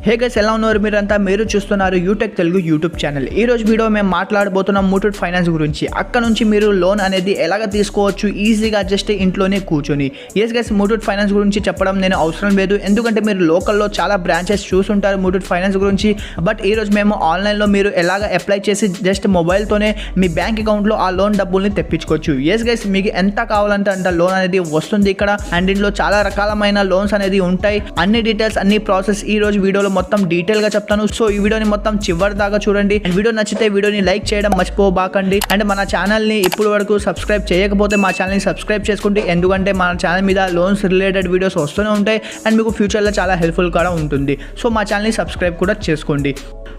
Hey guys, ఎలా ఉన్నారు మీరంతా? మీరు చూస్తున్నారు యూటెక్ తెలుగు యూట్యూబ్ ఛానల్. ఈ రోజు వీడియో మేము మాట్లాడబోతున్నాం ముతూట్ ఫైనాన్స్ గురించి. అక్కడ నుంచి మీరు లోన్ అనేది ఎలాగ తీసుకోవచ్చు ఈజీగా జస్ట్ ఇంట్లోనే కూర్చొని. ఎస్ గైస్, ముతూట్ ఫైనాన్స్ గురించి చెప్పడం నేను అవసరం లేదు, ఎందుకంటే మీరు లోకల్లో చాలా బ్రాంచెస్ చూసుంటారు ముతూట్ ఫైనాన్స్ గురించి. బట్ ఈ రోజు మేము ఆన్లైన్లో మీరు ఎలాగ అప్లై చేసి జస్ట్ మొబైల్తోనే మీ బ్యాంక్ అకౌంట్లో ఆ లోన్ డబ్బుల్ని తెప్పించుకోవచ్చు. ఎస్ గైస్, మీకు ఎంత కావాలంటే అంత లోన్ అనేది వస్తుంది ఇక్కడ. అండ్ ఇందులో చాలా రకాలమైన లోన్స్ అనేది ఉంటాయి. అన్ని డీటెయిల్స్, అన్ని ప్రాసెస్ ఈ రోజు వీడియోలో మొత్తం డీటెయిల్ గా చెప్తాను. సో ఈ వీడియోని మొత్తం చివరి దాకా చూడండి. అండ్ వీడియో నచ్చితే వీడియోని లైక్ చేయడం మర్చిపోబాకండి. అండ్ మన ఛానల్ ని ఇప్పుడు వరకు సబ్స్క్రైబ్ చేయకపోతే మా ఛానల్ ని సబ్స్క్రైబ్ చేసుకోండి, ఎందుకంటే మన ఛానల్ మీద లోన్స్ రిలేటెడ్ వీడియోస్ వస్తూనే ఉంటాయి. అండ్ మీకు ఫ్యూచర్లో చాలా హెల్ప్ఫుల్ కూడా ఉంటుంది. సో మా ఛానల్ ని సబ్స్క్రైబ్ కూడా చేసుకోండి.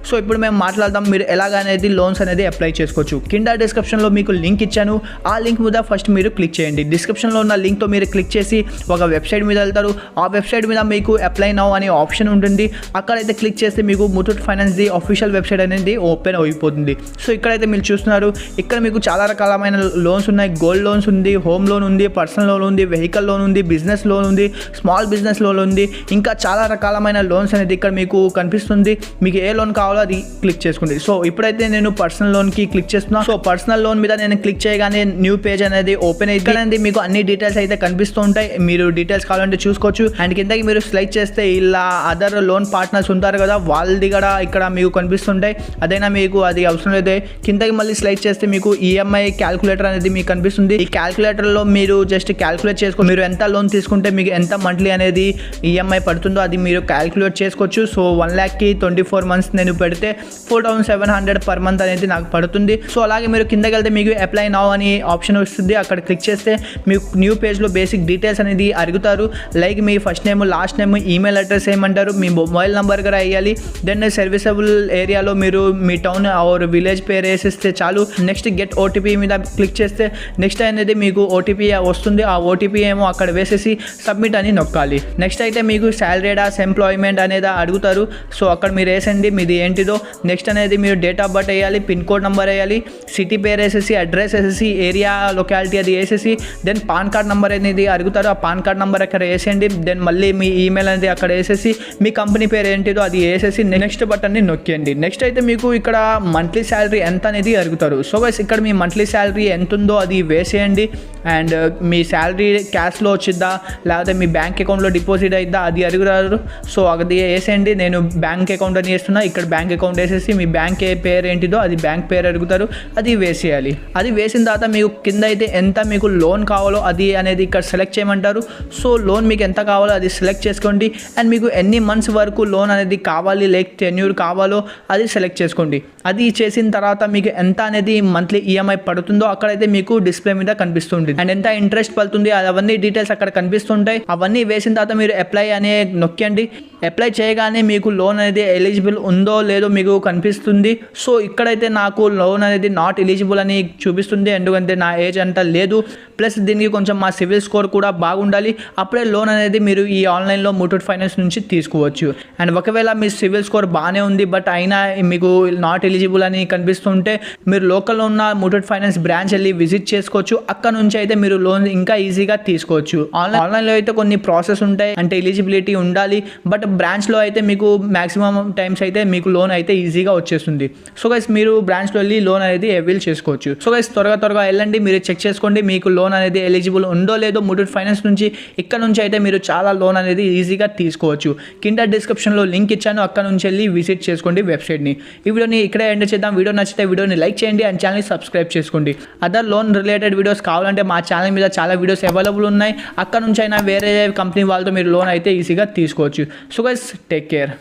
సో ఇప్పుడు మేము మాట్లాడదాం మీరు ఎలాగనేది లోన్స్ అనేది అప్లై చేసుకోవచ్చు. కింద డిస్క్రిప్షన్లో మీకు లింక్ ఇచ్చాను. ఆ లింక్ మీద ఫస్ట్ మీరు క్లిక్ చేయండి. డిస్క్రిప్షన్లో ఉన్న లింక్తో మీరు క్లిక్ చేసి ఒక వెబ్సైట్ మీద వెళ్తారు. ఆ వెబ్సైట్ మీద మీకు అప్లై నౌ అనే ఆప్షన్ ఉంటుంది. అక్కడైతే క్లిక్ చేస్తే మీకు Muthoot finance the official website అనేది ఓపెన్ అయిపోతుంది. సో ఇక్కడైతే మీరు చూస్తున్నారు, ఇక్కడ మీకు చాలా రకాలమైన లోన్స్ ఉన్నాయి. గోల్డ్ లోన్స్ ఉంది, హోమ్ లోన్ ఉంది, పర్సనల్ లోన్ ఉంది, వెహికల్ లోన్ ఉంది, బిజినెస్ లోన్ ఉంది, స్మాల్ బిజినెస్ లోన్ ఉంది, ఇంకా చాలా రకాలమైన లోన్స్ అనేది ఇక్కడ మీకు కనిపిస్తుంది. మీకు ఏ లోన్ కావాలో అది క్లిక్ చేసుకోండి. సో ఇప్పుడైతే నేను పర్సనల్ లోన్ కి క్లిక్ చేస్తున్నాను. సో పర్సనల్ లోన్ మీద నేను క్లిక్ చేయగానే న్యూ పేజ్ అనేది ఓపెన్ అయితే మీకు అన్ని డీటెయిల్స్ అయితే కనిపిస్తూ ఉంటాయి. మీరు డీటెయిల్స్ కావాలంటే చూసుకోవచ్చు. అండ్ కిందకి మీరు స్లైడ్ చేస్తే ఇలా అదర్ లోన్ పార్ట్నర్స్ ఉంటారు కదా, వాళ్ళది కూడా ఇక్కడ మీకు కనిపిస్తుంటాయి. అదైనా మీకు అది అవసరం లేదు. కిందకి మళ్ళీ స్లైడ్ చేస్తే మీకు ఈఎంఐ క్యాల్కులేటర్ అనేది మీకు కనిపిస్తుంది. ఈ క్యాల్కులేటర్ లో మీరు జస్ట్ క్యాల్కులేట్ చేసుకో, మీరు ఎంత లోన్ తీసుకుంటే మీకు ఎంత మంత్లీ అనేది ఈఎంఐ పడుతుందో అది మీరు క్యాల్కులేట్ చేసుకోవచ్చు. సో 1,24 months నేను పెడితే 4,700 per month అనేది నాకు పడుతుంది. సో అలాగే మీరు కిందకి వెళ్తే మీకు అప్లై నౌ అని ఆప్షన్ వస్తుంది. అక్కడ క్లిక్ చేస్తే మీకు న్యూ పేజ్లో బేసిక్ డీటెయిల్స్ అనేది అడుగుతారు. లైక్ మీ first name, last name, email address ఏమంటారు, మీ మొబైల్ నెంబర్ కూడా వేయాలి. దెన్ సర్వీసబుల్ ఏరియాలో మీరు మీ టౌన్ ఆర్ విలేజ్ పేరు వేసేస్తే చాలు. నెక్స్ట్ గెట్ ఓటీపీ మీద క్లిక్ చేస్తే నెక్స్ట్ అనేది మీకు ఓటీపీ వస్తుంది. ఆ ఓటీపీ ఏమో అక్కడ వేసేసి సబ్మిట్ అని నొక్కాలి. నెక్స్ట్ అయితే మీకు శాలరీడాస్ ఎంప్లాయ్మెంట్ అనేది అడుగుతారు. సో అక్కడ మీరు వేసండి మీది ఏంటిదో. నెక్స్ట్ అనేది మీరు డేట్ ఆఫ్ బర్త్ వేయాలి, పిన్ కోడ్ నెంబర్ వేయాలి, సిటీ పేరు వేసేసి, అడ్రస్ వేసేసి, ఏరియా లొకాలిటీ అది వేసేసి, దెన్ పాన్ కార్డ్ నెంబర్ అనేది అడుగుతారు. ఆ పాన్ కార్డ్ నెంబర్ అక్కడ వేసేయండి. దెన్ మళ్ళీ మీ ఈమెయిల్ అనేది అక్కడ వేసేసి, మీ కంపెనీ పేరు ఏంటిదో అది వేసేసి నెక్స్ట్ బటన్ని నొక్కండి. నెక్స్ట్ అయితే మీకు ఇక్కడ మంత్లీ శాలరీ ఎంత అనేది అడుగుతారు. సో గైస్, ఇక్కడ మీ మంత్లీ శాలరీ ఎంత ఉందో అది వేసేయండి. అండ్ మీ శాలరీ క్యాష్లో వచ్చిద్దా లేకపోతే మీ బ్యాంక్ అకౌంట్లో డిపాజిట్ అయిద్దా అది అడుగుతారు. సో అది వేసేయండి. నేను బ్యాంక్ అకౌంట్ అని వేస్తున్నా. ఇక్కడ బ్యాంక్ అకౌంట్ వేసేసి మీ బ్యాంక్ పేరు ఏంటిదో అది బ్యాంక్ పేరు అడుగుతారు, అది వేసేయాలి. అది వేసిన తర్వాత మీకు కింద అయితే ఎంత మీకు లోన్ కావాలో అది అనేది ఇక్కడ సెలెక్ట్ చేయమంటారు. సో లోన్ మీకు ఎంత కావాలో అది సెలెక్ట్ చేసుకోండి. అండ్ మీకు ఎన్ని మంత్స్ వరకు లోన్ అనేది కావాలి, లైక్ టెన్యూర్ కావాలో అది సెలెక్ట్ చేసుకోండి. అది చేసిన తర్వాత మీకు ఎంత అనేది మంత్లీ ఈఎంఐ పడుతుందో అక్కడైతే మీకు డిస్ప్లే మీద కనిపిస్తుంది. అండ్ ఎంత ఇంట్రెస్ట్ పడుతుంది అవన్నీ డీటెయిల్స్ అక్కడ కనిపిస్తుంటాయి. అవన్నీ వేసిన తర్వాత మీరు అప్లై అనే నొక్కండి. అప్లై చేయగానే మీకు లోన్ అనేది ఎలిజిబుల్ ఉందో లేదో మీకు కనిపిస్తుంది. సో ఇక్కడైతే నాకు లోన్ అనేది నాట్ ఎలిజిబుల్ అని చూపిస్తుంది, ఎందుకంటే నా ఏజ్ అంతా లేదు. ప్లస్ దీనికి కొంచెం మా సివిల్ స్కోర్ కూడా బాగుండాలి. అప్పుడే లోన్ అనేది మీరు ఈ ఆన్లైన్లో ముతూట్ ఫైనాన్స్ నుంచి తీసుకోవచ్చు. అండ్ ఒకవేళ మీ సివిల్ స్కోర్ బాగానే ఉంది బట్ అయినా మీకు నాట్ ఎలిజిబుల్ అని కనిపిస్తుంటే మీరు లోకల్లో ఉన్న ముతూట్ ఫైనాన్స్ బ్రాంచ్ వెళ్ళి విజిట్ చేసుకోవచ్చు. అక్కడ నుంచి అయితే మీరు లోన్ ఇంకా ఈజీగా తీసుకోవచ్చు. ఆన్లైన్లో అయితే కొన్ని ప్రాసెస్ ఉంటాయి, అంటే ఎలిజిబిలిటీ ఉండాలి. బట్ బ్రాంచ్లో అయితే మీకు మ్యాక్సిమం టైమ్స్ అయితే మీకు లోన్ అయితే ఈజీగా వచ్చేస్తుంది. సో గైస్, మీరు బ్రాంచ్లో వెళ్ళి లోన్ అనేది అవైల్ చేసుకోవచ్చు. సో గైస్, త్వరగా వెళ్ళండి, మీరు చెక్ చేసుకోండి మీకు లోన్ అనేది ఎలిజిబుల్ ఉందో లేదో ముతూట్ ఫైనాన్స్ నుంచి. ఇక్కడ నుంచి అయితే మీరు చాలా లోన్ అనేది ఈజీగా తీసుకోవచ్చు. కింద డిస్క్రిప్షన్లో లింక్ ఇచ్చాను, అక్కడ నుంచి వెళ్ళి విజిట్ చేసుకోండి వెబ్సైట్ని. ఈ వీడియోని ఇక్కడే ఎండ్ చేద్దాం. వీడియో నచ్చితే వీడియోని లైక్ చేయండి అండ్ ఛానల్ని సబ్స్క్రైబ్ చేసుకోండి. అదర్ లోన్ రిలేటెడ్ వీడియోస్ కావాలంటే మా ఛానల్ మీద చాలా వీడియోస్ అవైలబుల్ ఉన్నాయి. అక్కడ నుంచి అయినా వేరే కంపెనీ వాళ్ళతో మీరు లోన్ అయితే ఈజీగా తీసుకోవచ్చు. So guys, take care.